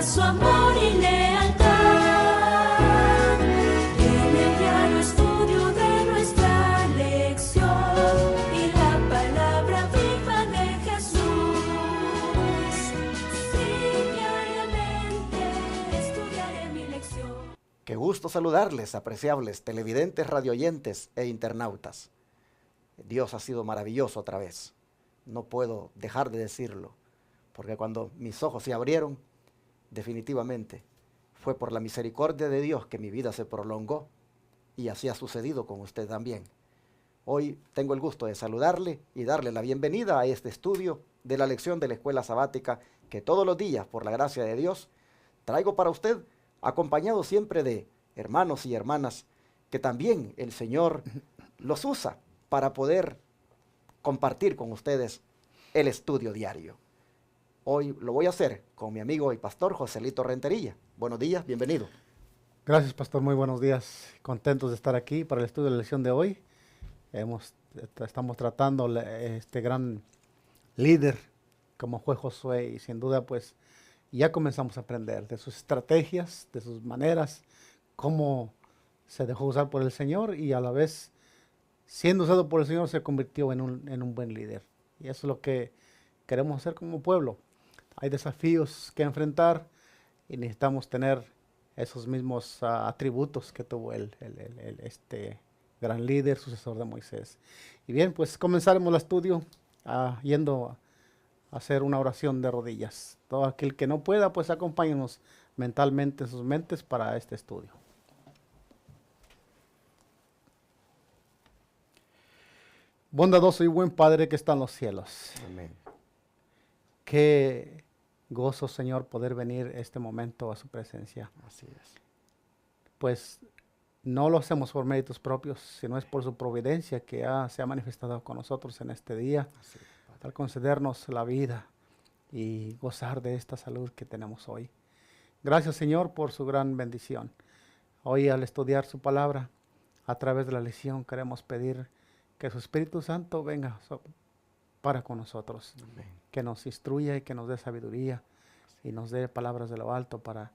su amor y lealtad. En el diario estudio de nuestra lección y la palabra viva de Jesús. Sí, diariamente estudiaré mi lección. Qué gusto saludarles, apreciables televidentes, radioyentes e internautas. Dios ha sido maravilloso otra vez. No puedo dejar de decirlo, porque cuando mis ojos se abrieron, definitivamente fue por la misericordia de Dios que mi vida se prolongó, y así ha sucedido con usted también. Hoy tengo el gusto de saludarle y darle la bienvenida a este estudio de la lección de la Escuela Sabática que todos los días, por la gracia de Dios, traigo para usted, acompañado siempre de hermanos y hermanas que también el Señor los usa para poder compartir con ustedes el estudio diario. Hoy lo voy a hacer con mi amigo y pastor Joselito Rentería. Buenos días, bienvenido. Gracias, pastor, muy buenos días. Contentos de estar aquí para el estudio de la lección de hoy. Estamos tratando este gran líder como fue Josué, y sin duda pues ya comenzamos a aprender de sus estrategias, de sus maneras, cómo se dejó usar por el Señor, y a la vez, siendo usado por el Señor, se convirtió en un buen líder. Y eso es lo que queremos hacer como pueblo. Hay desafíos que enfrentar y necesitamos tener esos mismos atributos que tuvo este gran líder, sucesor de Moisés. Y bien, pues comenzaremos el estudio yendo a hacer una oración de rodillas. Todo aquel que no pueda, pues acompáñenos mentalmente en sus mentes para este estudio. Bondadoso y buen Padre que está en los cielos. Amén. Qué gozo, Señor, poder venir este momento a su presencia. Así es. Pues no lo hacemos por méritos propios, sino es por su providencia que se ha manifestado con nosotros en este día, Así es, Padre. al concedernos la vida y gozar de esta salud que tenemos hoy. Gracias, Señor, por su gran bendición. Hoy, al estudiar su palabra, a través de la lección, queremos pedir que su Espíritu Santo venga para con nosotros, Amén. que nos instruya y que nos dé sabiduría y nos dé palabras de lo alto, para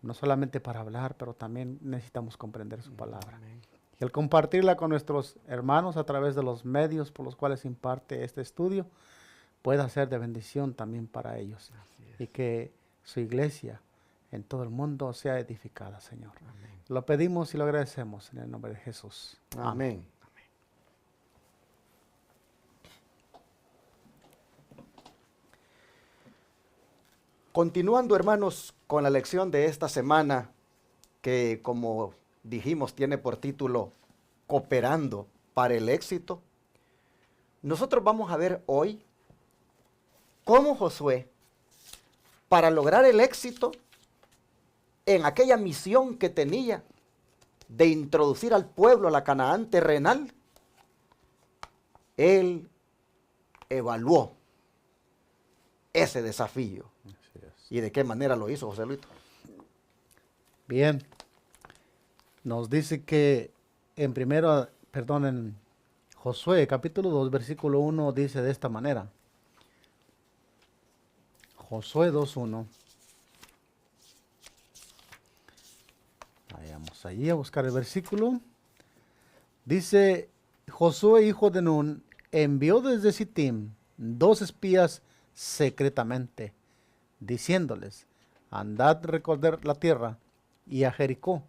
no solamente para hablar, pero también necesitamos comprender su palabra. Amén. Y al compartirla con nuestros hermanos a través de los medios por los cuales imparte este estudio, pueda ser de bendición también para ellos. Así es. Y que su iglesia en todo el mundo sea edificada, Señor. Amén. Lo pedimos y lo agradecemos en el nombre de Jesús. Amén. Continuando, hermanos, con la lección de esta semana, que como dijimos tiene por título Cooperando para el éxito, nosotros vamos a ver hoy cómo Josué, para lograr el éxito en aquella misión que tenía de introducir al pueblo a la Canaán terrenal, él evaluó ese desafío. ¿Y de qué manera lo hizo, José Luis? Bien, nos dice que en Josué capítulo 2 versículo 1 dice de esta manera. Josué 2:1. Vayamos allí a buscar el versículo. Dice: Josué, hijo de Nun, envió desde Sittim 2 espías secretamente, diciéndoles: andad recorrer la tierra y a Jericó.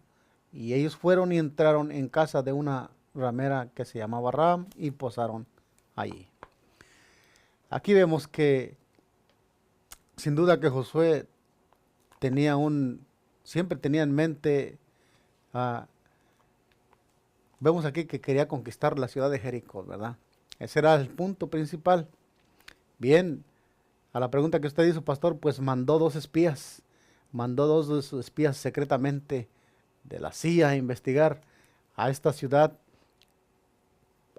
Y ellos fueron y entraron en casa de una ramera que se llamaba Ram y posaron allí. Aquí vemos que sin duda que Josué siempre tenía en mente, vemos aquí que quería conquistar la ciudad de Jericó, ¿verdad? Ese era el punto principal. Bien, a la pregunta que usted hizo, pastor, pues mandó 2 espías, mandó 2 de sus espías secretamente de la CIA a investigar a esta ciudad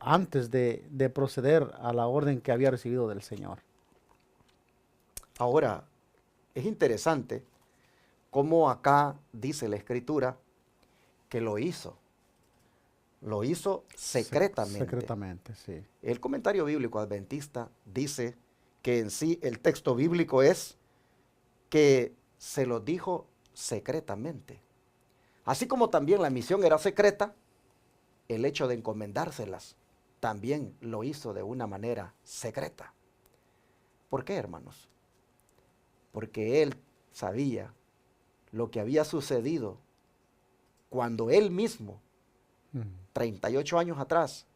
antes de proceder a la orden que había recibido del Señor. Ahora, es interesante cómo acá dice la Escritura que lo hizo secretamente. Secretamente, sí. El comentario bíblico adventista dice que en sí el texto bíblico es que se los dijo secretamente. Así como también la misión era secreta, el hecho de encomendárselas también lo hizo de una manera secreta. ¿Por qué, hermanos? Porque él sabía lo que había sucedido cuando él mismo, 38 años atrás,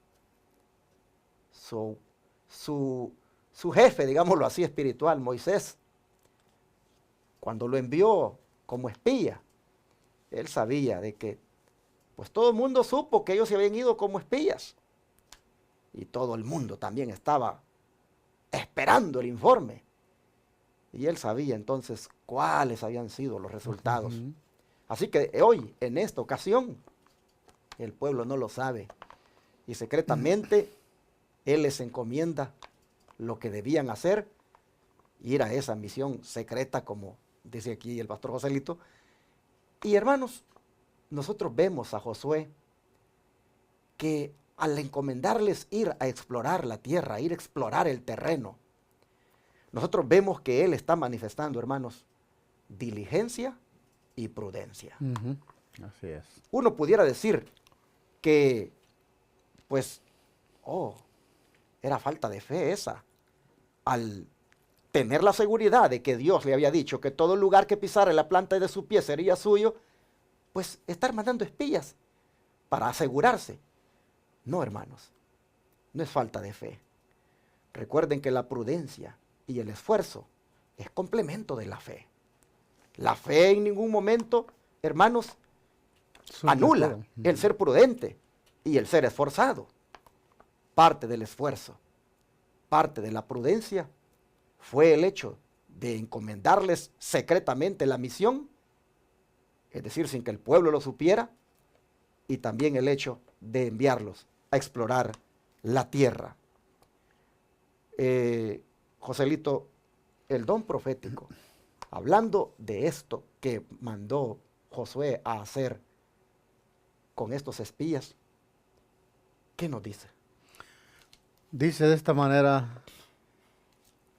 su jefe, digámoslo así, espiritual, Moisés, cuando lo envió como espía, él sabía de que, pues todo el mundo supo que ellos se habían ido como espías. Y todo el mundo también estaba esperando el informe. Y él sabía entonces cuáles habían sido los resultados. Así que hoy, en esta ocasión, el pueblo no lo sabe. Y secretamente, él les encomienda lo que debían hacer, ir a esa misión secreta, como dice aquí el pastor Joselito. Y hermanos, nosotros vemos a Josué que al encomendarles ir a explorar la tierra, ir a explorar el terreno, nosotros vemos que él está manifestando, hermanos, diligencia y prudencia. Así es. Uno pudiera decir que, pues, era falta de fe esa, al tener la seguridad de que Dios le había dicho que todo lugar que pisara la planta de su pie sería suyo, pues estar mandando espías para asegurarse. No, hermanos, no es falta de fe. Recuerden que la prudencia y el esfuerzo es complemento de la fe. La fe en ningún momento, hermanos, anula el ser prudente y el ser esforzado. Parte del esfuerzo, parte de la prudencia fue el hecho de encomendarles secretamente la misión, es decir, sin que el pueblo lo supiera, y también el hecho de enviarlos a explorar la tierra. Joselito, el don profético, hablando de esto que mandó Josué a hacer con estos espías, ¿qué nos dice? Dice de esta manera: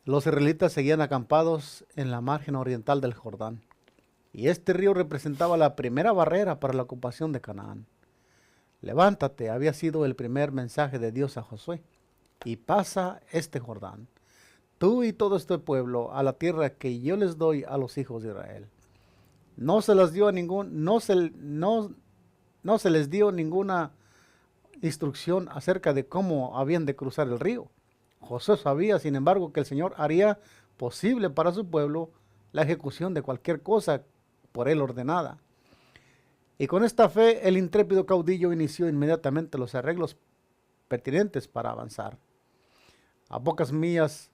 los israelitas seguían acampados en la margen oriental del Jordán, y este río representaba la primera barrera para la ocupación de Canaán. Levántate, había sido el primer mensaje de Dios a Josué, y pasa este Jordán, tú y todo este pueblo, a la tierra que yo les doy a los hijos de Israel. No se les dio ninguna instrucción acerca de cómo habían de cruzar el río. Josué sabía, sin embargo, que el Señor haría posible para su pueblo la ejecución de cualquier cosa por él ordenada. Y con esta fe, el intrépido caudillo inició inmediatamente los arreglos pertinentes para avanzar. A pocas millas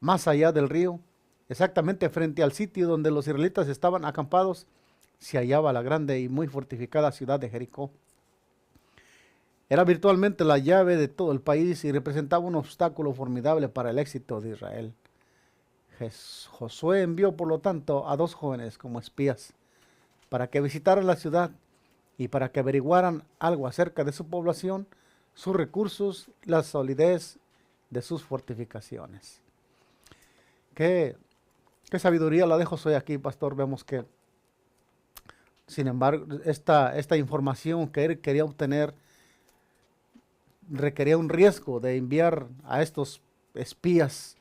más allá del río, exactamente frente al sitio donde los israelitas estaban acampados, se hallaba la grande y muy fortificada ciudad de Jericó. Era virtualmente la llave de todo el país y representaba un obstáculo formidable para el éxito de Israel. Josué envió, por lo tanto, a 2 jóvenes como espías para que visitaran la ciudad y para que averiguaran algo acerca de su población, sus recursos, la solidez de sus fortificaciones. ¿Qué sabiduría la de Josué aquí, pastor? Vemos que, sin embargo, esta información que él quería obtener requería un riesgo de enviar a estos espías.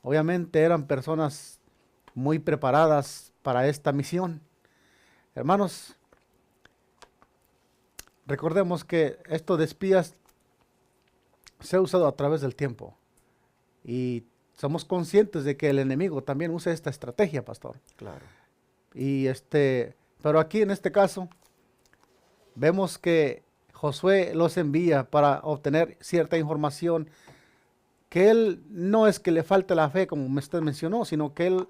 Obviamente eran personas muy preparadas para esta misión. Hermanos, recordemos que esto de espías se ha usado a través del tiempo y somos conscientes de que el enemigo también usa esta estrategia, pastor. Claro. Y pero aquí en este caso vemos que Josué los envía para obtener cierta información que él no es que le falte la fe, como usted mencionó, sino que él,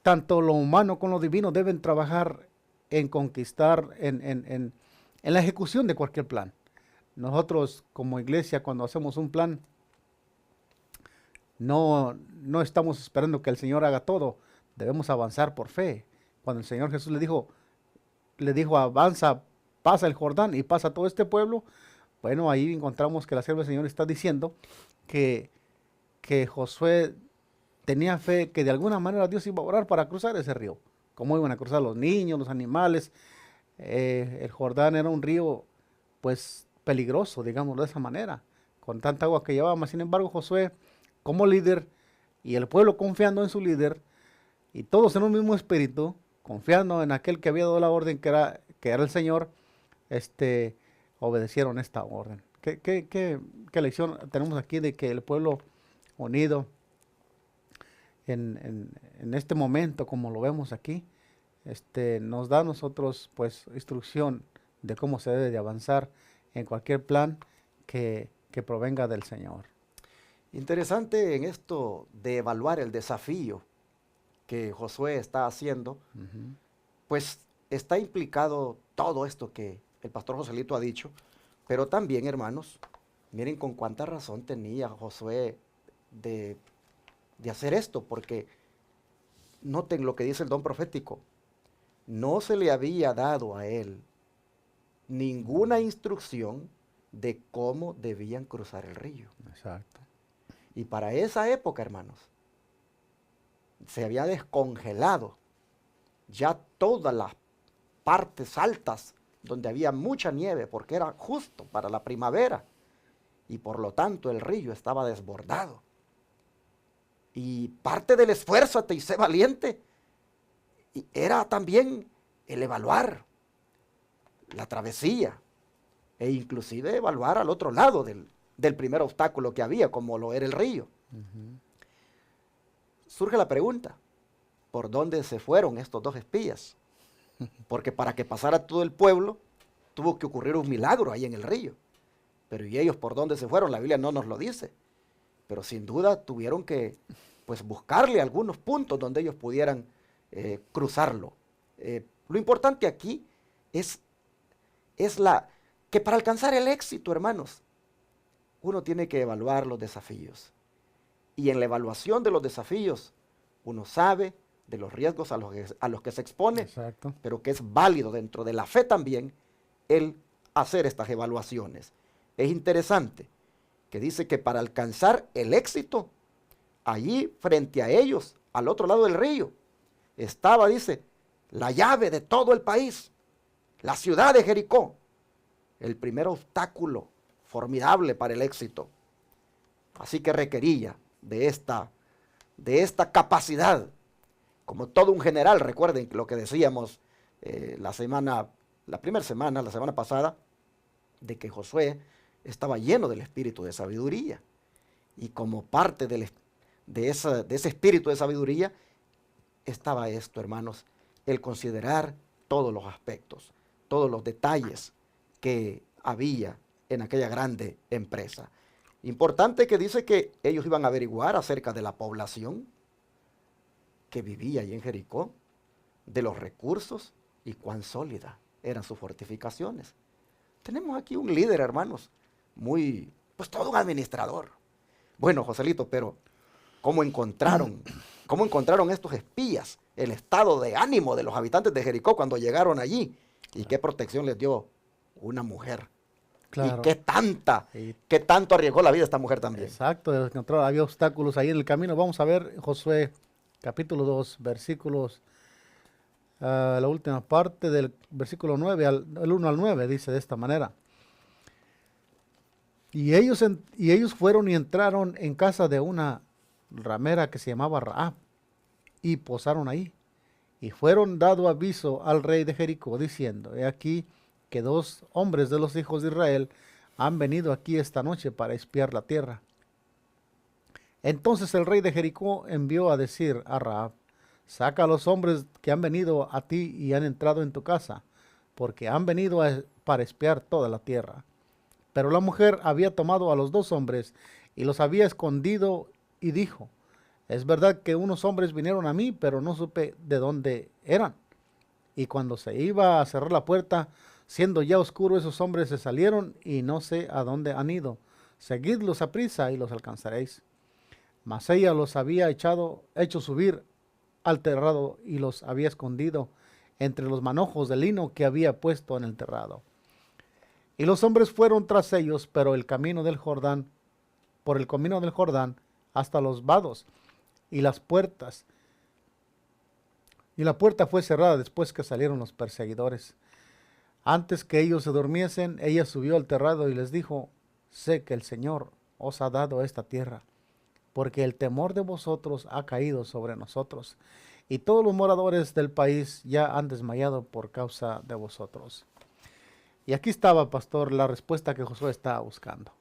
tanto lo humano como lo divino, deben trabajar en conquistar, en la ejecución de cualquier plan. Nosotros como iglesia, cuando hacemos un plan, no estamos esperando que el Señor haga todo, debemos avanzar por fe. Cuando el Señor Jesús le dijo avanza, pasa el Jordán y pasa todo este pueblo, bueno, ahí encontramos que la sierva del Señor está diciendo que Josué tenía fe que de alguna manera Dios iba a orar para cruzar ese río. Cómo iban a cruzar los niños, los animales. El Jordán era un río, pues, peligroso, digámoslo de esa manera, con tanta agua que llevaba. Sin embargo, Josué, como líder, y el pueblo confiando en su líder, y todos en un mismo espíritu, confiando en aquel que había dado la orden, que era el Señor, obedecieron esta orden. ¿Qué lección tenemos aquí de que el pueblo unido en este momento, como lo vemos aquí, nos da a nosotros, pues, instrucción de cómo se debe de avanzar en cualquier plan que provenga del Señor? Interesante en esto de evaluar el desafío que Josué está haciendo, pues está implicado todo esto que el pastor Joselito ha dicho, pero también, hermanos, miren con cuánta razón tenía Josué de hacer esto, porque noten lo que dice el don profético: no se le había dado a él ninguna instrucción de cómo debían cruzar el río. Exacto. Y para esa época, hermanos, se había descongelado ya todas las partes altas donde había mucha nieve, porque era justo para la primavera, y por lo tanto el río estaba desbordado. Y parte del esfuerzo, te hice valiente, era también el evaluar la travesía, e inclusive evaluar al otro lado del primer obstáculo que había, como lo era el río. Surge la pregunta: ¿por dónde se fueron estos dos espías? Porque para que pasara todo el pueblo, tuvo que ocurrir un milagro ahí en el río. Pero ¿y ellos por dónde se fueron? La Biblia no nos lo dice. Pero sin duda tuvieron que, pues, buscarle algunos puntos donde ellos pudieran cruzarlo. Lo importante aquí es que para alcanzar el éxito, hermanos, uno tiene que evaluar los desafíos. Y en la evaluación de los desafíos, uno sabe de los riesgos a los que se expone, Exacto. pero que es válido dentro de la fe también el hacer estas evaluaciones. Es interesante que dice que para alcanzar el éxito, allí frente a ellos, al otro lado del río, estaba, dice, la llave de todo el país, la ciudad de Jericó, el primer obstáculo formidable para el éxito. Así que requería de esta capacidad, como todo un general. Recuerden lo que decíamos la semana pasada, de que Josué estaba lleno del espíritu de sabiduría. Y como parte de ese espíritu de sabiduría, estaba esto, hermanos, el considerar todos los aspectos, todos los detalles que había en aquella grande empresa. Importante que dice que ellos iban a averiguar acerca de la población que vivía allí en Jericó, de los recursos y cuán sólidas eran sus fortificaciones. Tenemos aquí un líder, hermanos, pues todo un administrador. Bueno, Joselito, pero ¿cómo encontraron estos espías el estado de ánimo de los habitantes de Jericó cuando llegaron allí? ¿Y qué protección les dio una mujer? Claro. Y qué tanto arriesgó la vida esta mujer también. Exacto, había obstáculos ahí en el camino. Vamos a ver Josué capítulo 2, versículos, la última parte del versículo 9, el 1 al 9, dice de esta manera: y ellos fueron y entraron en casa de una ramera que se llamaba Rahab, y posaron ahí. Y fueron dado aviso al rey de Jericó, diciendo: he aquí que 2 hombres de los hijos de Israel han venido aquí esta noche para espiar la tierra. Entonces el rey de Jericó envió a decir a Rahab: saca a los hombres que han venido a ti y han entrado en tu casa, porque han venido para espiar toda la tierra. Pero la mujer había tomado a los 2 hombres y los había escondido, y dijo: es verdad que unos hombres vinieron a mí, pero no supe de dónde eran. Y cuando se iba a cerrar la puerta, siendo ya oscuro, esos hombres se salieron y no sé a dónde han ido. Seguidlos a prisa y los alcanzaréis. Mas ella los había hecho subir al terrado y los había escondido entre los manojos de lino que había puesto en el terrado. Y los hombres fueron tras ellos, por el camino del Jordán hasta los vados, y las puertas. Y la puerta fue cerrada después que salieron los perseguidores. Antes que ellos se durmiesen, ella subió al terrado y les dijo: sé que el Señor os ha dado esta tierra, porque el temor de vosotros ha caído sobre nosotros, y todos los moradores del país ya han desmayado por causa de vosotros. Y aquí estaba, pastor, la respuesta que Josué estaba buscando.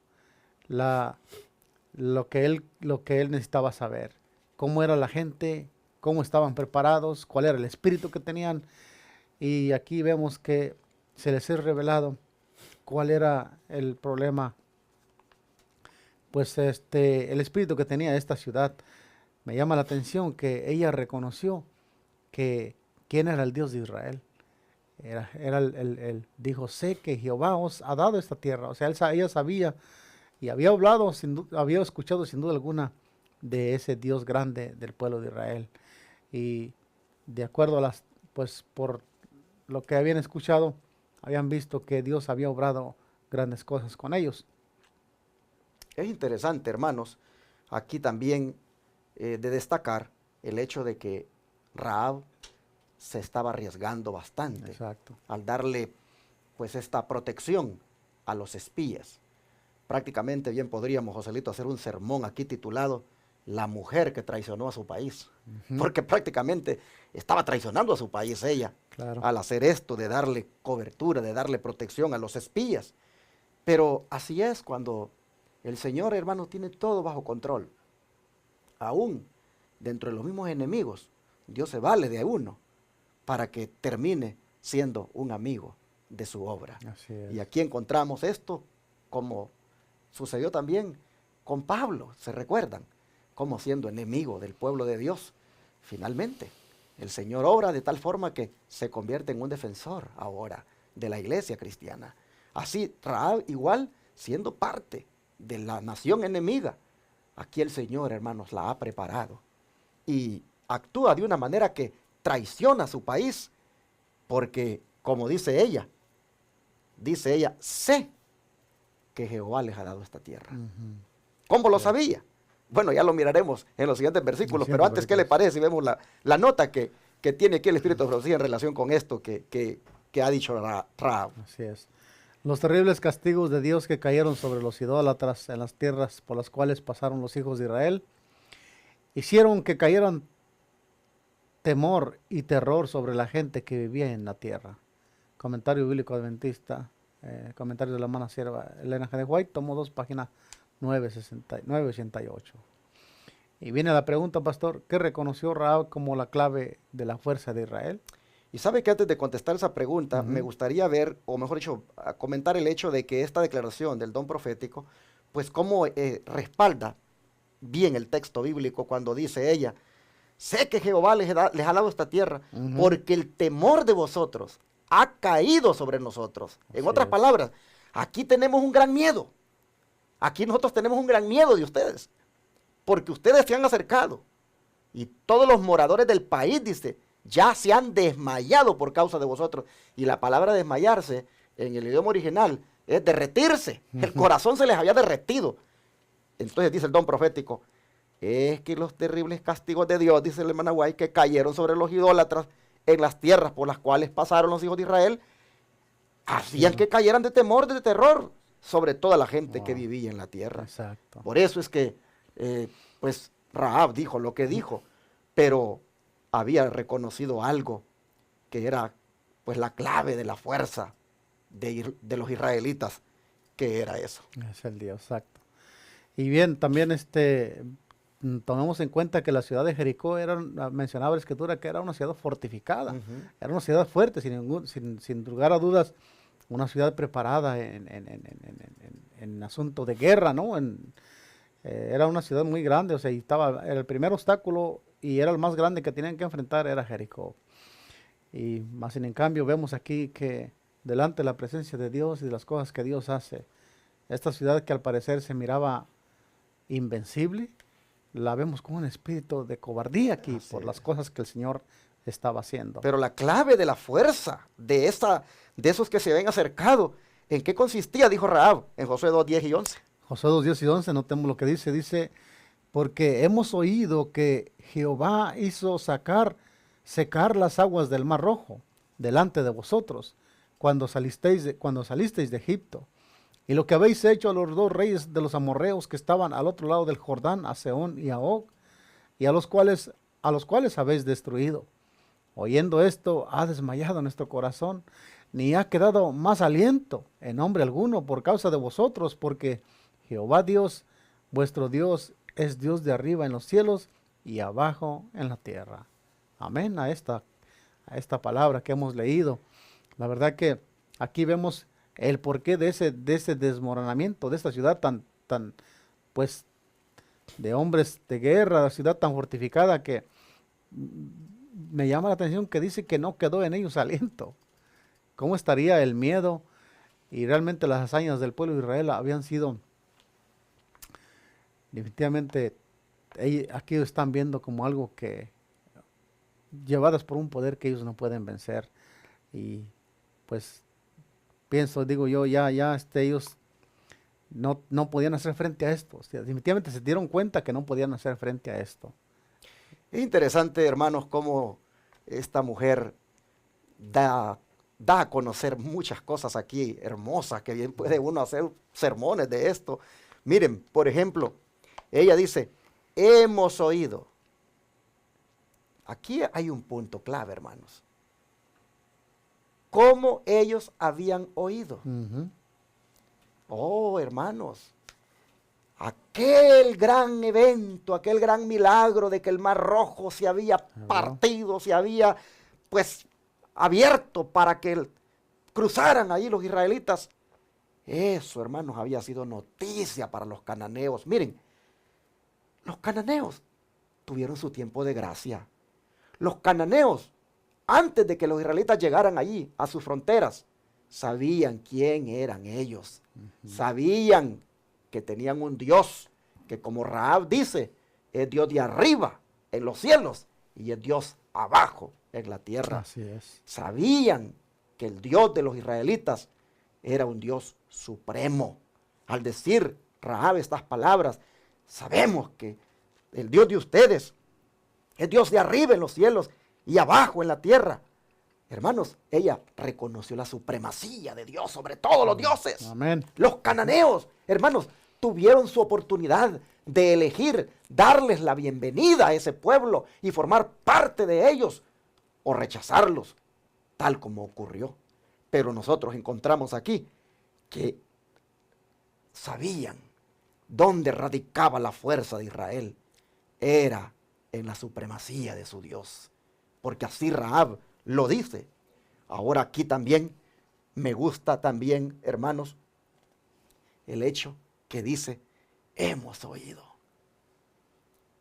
Lo que él necesitaba saber. Cómo era la gente, cómo estaban preparados, cuál era el espíritu que tenían. Y aquí vemos que se les es revelado cuál era el problema. Pues el espíritu que tenía esta ciudad. Me llama la atención que ella reconoció que quién era el Dios de Israel. Dijo: sé que Jehová os ha dado esta tierra. O sea, ella sabía y había hablado, había escuchado sin duda alguna de ese Dios grande del pueblo de Israel. Y de acuerdo a pues por lo que habían escuchado, habían visto que Dios había obrado grandes cosas con ellos. Es interesante, hermanos, aquí también de destacar el hecho de que Rahab se estaba arriesgando bastante. Exacto. Al darle pues esta protección a los espías. Prácticamente bien podríamos, Joselito, hacer un sermón aquí titulado La mujer que traicionó a su país. Porque prácticamente estaba traicionando a su país ella, Claro. al hacer esto de darle cobertura, de darle protección a los espías. Pero así es cuando el Señor, hermano, tiene todo bajo control. Aún dentro de los mismos enemigos, Dios se vale de uno para que termine siendo un amigo de su obra. Así es. Y aquí encontramos esto como sucedió también con Pablo, ¿se recuerdan? Como siendo enemigo del pueblo de Dios. Finalmente, el Señor obra de tal forma que se convierte en un defensor ahora de la iglesia cristiana. Así, Rahab igual siendo parte de la nación enemiga. Aquí el Señor, hermanos, la ha preparado y actúa de una manera que traiciona a su país, porque, como dice ella, sé que Jehová les ha dado esta tierra. ¿Cómo lo sabía? Bueno, ya lo miraremos en los siguientes versículos, pero antes, ¿qué le parece si vemos la nota que tiene aquí el Espíritu de Profecía en relación con esto que ha dicho Rahab? Así es. Los terribles castigos de Dios que cayeron sobre los idólatras en las tierras por las cuales pasaron los hijos de Israel, hicieron que cayeran temor y terror sobre la gente que vivía en la tierra. Comentario bíblico adventista, comentario de la hermana sierva Elena G. de White, tomo 2, página 988. Y viene la pregunta, pastor: ¿qué reconoció Rahab como la clave de la fuerza de Israel? Y sabe que antes de contestar esa pregunta, me gustaría ver, o mejor dicho, comentar el hecho de que esta declaración del don profético, pues cómo respalda bien el texto bíblico cuando dice ella: sé que Jehová les ha dado esta tierra, porque el temor de vosotros ha caído sobre nosotros. En otras palabras, aquí tenemos un gran miedo. Aquí nosotros tenemos un gran miedo de ustedes, porque ustedes se han acercado. Y todos los moradores del país, dice, ya se han desmayado por causa de vosotros. Y la palabra desmayarse en el idioma original es derretirse. El corazón se les había derretido. Entonces dice el don profético: es que los terribles castigos de Dios, dice el hermano White, que cayeron sobre los idólatras en las tierras por las cuales pasaron los hijos de Israel, hacían que cayeran de temor, de terror sobre toda la gente que vivía en la tierra. Exacto. Por eso es que pues Rahab dijo lo que dijo, pero había reconocido algo que era pues la clave de la fuerza de los israelitas, que era eso. Es el Dios, exacto. Y bien, también tomemos en cuenta que la ciudad de Jericó mencionaba la escritura que era una ciudad fortificada, era una ciudad fuerte, sin lugar a dudas, una ciudad preparada en asunto de guerra, ¿no? Era una ciudad muy grande, o sea, era el primer obstáculo y era el más grande que tenían que enfrentar, era Jericó. Y más en cambio vemos aquí que delante de la presencia de Dios y de las cosas que Dios hace, esta ciudad que al parecer se miraba invencible, la vemos con un espíritu de cobardía aquí por las cosas que el Señor estaba haciendo. Pero la clave de la fuerza de esos que se habían acercado, ¿en qué consistía? Dijo Rahab en Josué 2, 10 y 11. Josué 2, 10 y 11, notemos lo que dice porque hemos oído que Jehová hizo secar las aguas del Mar Rojo delante de vosotros, cuando salisteis de Egipto. Y lo que habéis hecho a los dos reyes de los amorreos que estaban al otro lado del Jordán, a Sehón y a Og, y a los cuales habéis destruido. Oyendo esto, ha desmayado nuestro corazón, ni ha quedado más aliento en hombre alguno por causa de vosotros, porque Jehová Dios, vuestro Dios, es Dios de arriba en los cielos y abajo en la tierra. Amén a esta palabra que hemos leído. La verdad que aquí vemos el porqué de ese desmoronamiento de esta ciudad tan pues de hombres de guerra, la ciudad tan fortificada, que me llama la atención que dice que no quedó en ellos aliento. ¿Cómo estaría el miedo? Y realmente las hazañas del pueblo de Israel habían sido, definitivamente, aquí están viendo como algo que, llevadas por un poder que ellos no pueden vencer. Y pues digo yo, ellos no podían hacer frente a esto. O sea, definitivamente se dieron cuenta que no podían hacer frente a esto. Es interesante, hermanos, cómo esta mujer da a conocer muchas cosas aquí hermosas, que bien puede uno hacer sermones de esto. Miren, por ejemplo, ella dice, hemos oído. Aquí hay un punto clave, hermanos. ¿Cómo ellos habían oído? Oh, hermanos, aquel gran evento, aquel gran milagro de que el Mar Rojo se había partido, se había pues abierto para que cruzaran ahí los israelitas. Eso, hermanos, había sido noticia para los cananeos. Miren, los cananeos tuvieron su tiempo de gracia. Los cananeos, antes de que los israelitas llegaran allí a sus fronteras, sabían quién eran ellos. Sabían que tenían un Dios que, como Rahab dice, es Dios de arriba en los cielos y es Dios abajo en la tierra. Así es. Sabían que el Dios de los israelitas era un Dios supremo. Al decir Rahab estas palabras, sabemos que el Dios de ustedes es Dios de arriba en los cielos y abajo en la tierra. Hermanos, ella reconoció la supremacía de Dios sobre todos los dioses. Amén. Los cananeos, hermanos, tuvieron su oportunidad de elegir darles la bienvenida a ese pueblo y formar parte de ellos o rechazarlos, tal como ocurrió. Pero nosotros encontramos aquí que sabían dónde radicaba la fuerza de Israel. Era en la supremacía de su Dios, porque así Rahab lo dice. Ahora aquí también me gusta también, hermanos, el hecho que dice, hemos oído.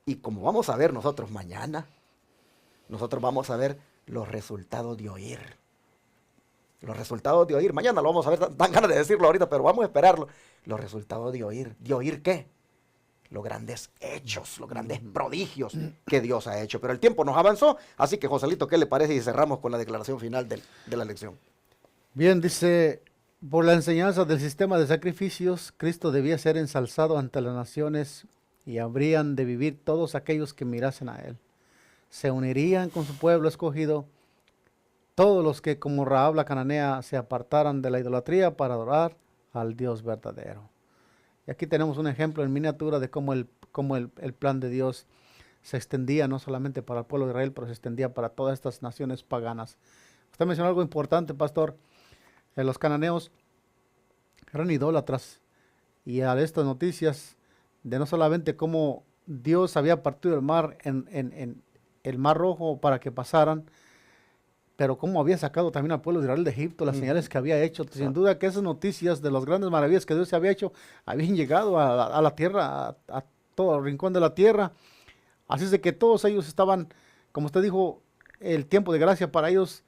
Y como vamos a ver nosotros mañana, nosotros vamos a ver los resultados de oír. Los resultados de oír. Mañana lo vamos a ver, dan ganas de decirlo ahorita, pero vamos a esperarlo. Los resultados de oír. ¿De oír qué? Los grandes hechos, los grandes prodigios que Dios ha hecho. Pero el tiempo nos avanzó, así que Joselito, ¿qué le parece si cerramos con la declaración final de la lección? Bien, dice, por la enseñanza del sistema de sacrificios, Cristo debía ser ensalzado ante las naciones y habrían de vivir todos aquellos que mirasen a Él. Se unirían con su pueblo escogido, todos los que como Rahab la cananea se apartaran de la idolatría para adorar al Dios verdadero. Y aquí tenemos un ejemplo en miniatura de cómo el plan de Dios se extendía no solamente para el pueblo de Israel, pero se extendía para todas estas naciones paganas. Usted mencionó algo importante, pastor. Los cananeos eran idólatras. Y a estas noticias de no solamente cómo Dios había partido el mar en el Mar Rojo para que pasaran, pero cómo había sacado también al pueblo de Israel de Egipto, las señales que había hecho. Sin duda que esas noticias de las grandes maravillas que Dios había hecho, habían llegado a la tierra, a todo el rincón de la tierra. Así es de que todos ellos estaban, como usted dijo, el tiempo de gracia para ellos,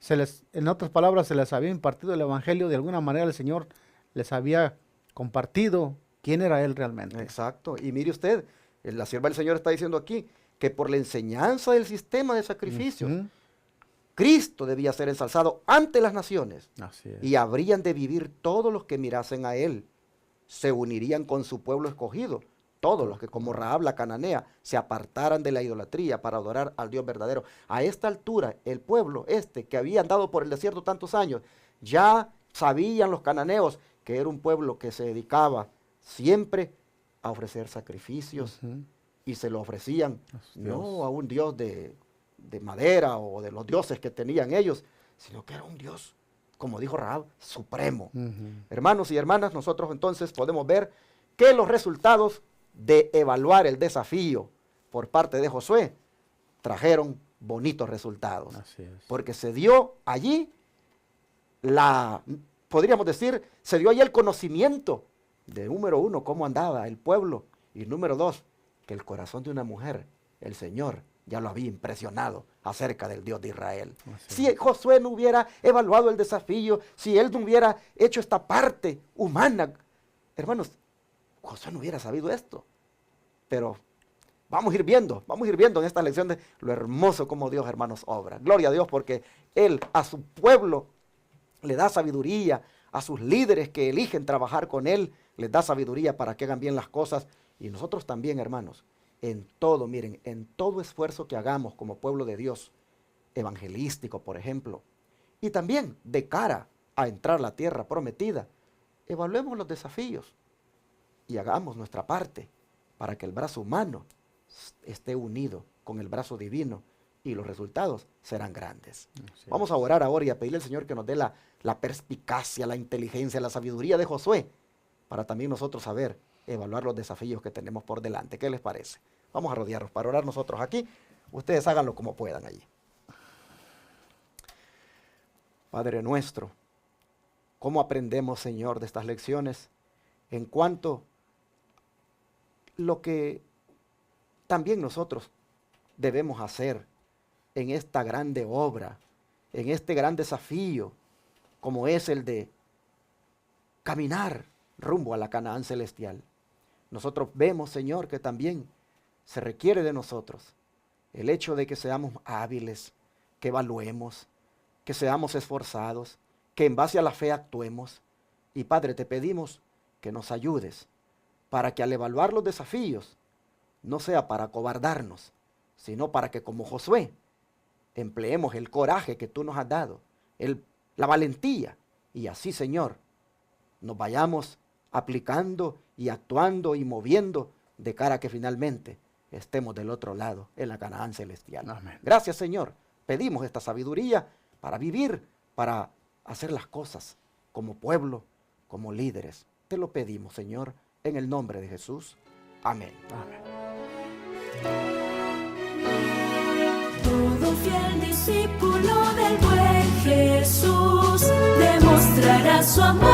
en otras palabras, se les había impartido el evangelio. De alguna manera el Señor les había compartido quién era Él realmente. Exacto. Y mire usted, la sierva del Señor está diciendo aquí que por la enseñanza del sistema de sacrificios, Cristo debía ser ensalzado ante las naciones. Así es. Y habrían de vivir todos los que mirasen a Él. Se unirían con su pueblo escogido, todos los que como Rahab la cananea se apartaran de la idolatría para adorar al Dios verdadero. A esta altura, el pueblo que había andado por el desierto tantos años, ya sabían los cananeos que era un pueblo que se dedicaba siempre a ofrecer sacrificios, y se lo ofrecían no a un Dios de madera o de los dioses que tenían ellos, sino que era un Dios, como dijo Rahab, supremo. Hermanos y hermanas, nosotros entonces podemos ver que los resultados de evaluar el desafío por parte de Josué trajeron bonitos resultados. Así es. Porque se dio allí podríamos decir, se dio allí el conocimiento de, número uno, cómo andaba el pueblo, y número dos, que el corazón de una mujer, el Señor, ya lo había impresionado acerca del Dios de Israel. Si Josué no hubiera evaluado el desafío, si él no hubiera hecho esta parte humana, hermanos, Josué no hubiera sabido esto. Pero vamos a ir viendo en esta lección de lo hermoso como Dios, hermanos, obra. Gloria a Dios, porque Él a su pueblo le da sabiduría, a sus líderes que eligen trabajar con Él, les da sabiduría para que hagan bien las cosas. Y nosotros también, hermanos, en todo, miren, en todo esfuerzo que hagamos como pueblo de Dios, evangelístico, por ejemplo, y también de cara a entrar a la tierra prometida, evaluemos los desafíos y hagamos nuestra parte para que el brazo humano esté unido con el brazo divino, y los resultados serán grandes. Vamos a orar ahora y a pedirle al Señor que nos dé la perspicacia, la inteligencia, la sabiduría de Josué, para también nosotros saber evaluar los desafíos que tenemos por delante. ¿Qué les parece? Vamos a rodearnos para orar nosotros aquí. Ustedes háganlo como puedan allí. Padre nuestro, ¿cómo aprendemos, Señor, de estas lecciones en cuanto lo que también nosotros debemos hacer en esta grande obra, en este gran desafío, como es el de caminar rumbo a la Canaán celestial? Nosotros vemos, Señor, que también se requiere de nosotros el hecho de que seamos hábiles, que evaluemos, que seamos esforzados, que en base a la fe actuemos. Y Padre, te pedimos que nos ayudes para que al evaluar los desafíos no sea para acobardarnos, sino para que como Josué empleemos el coraje que tú nos has dado, la valentía, y así, Señor, nos vayamos aplicando y actuando y moviendo de cara a que finalmente estemos del otro lado, en la Canaán celestial. Amén. Gracias, Señor. Pedimos esta sabiduría para vivir, para hacer las cosas como pueblo, como líderes. Te lo pedimos, Señor, en el nombre de Jesús. Amén. Amén. Todo fiel discípulo del buen Jesús demostrará su amor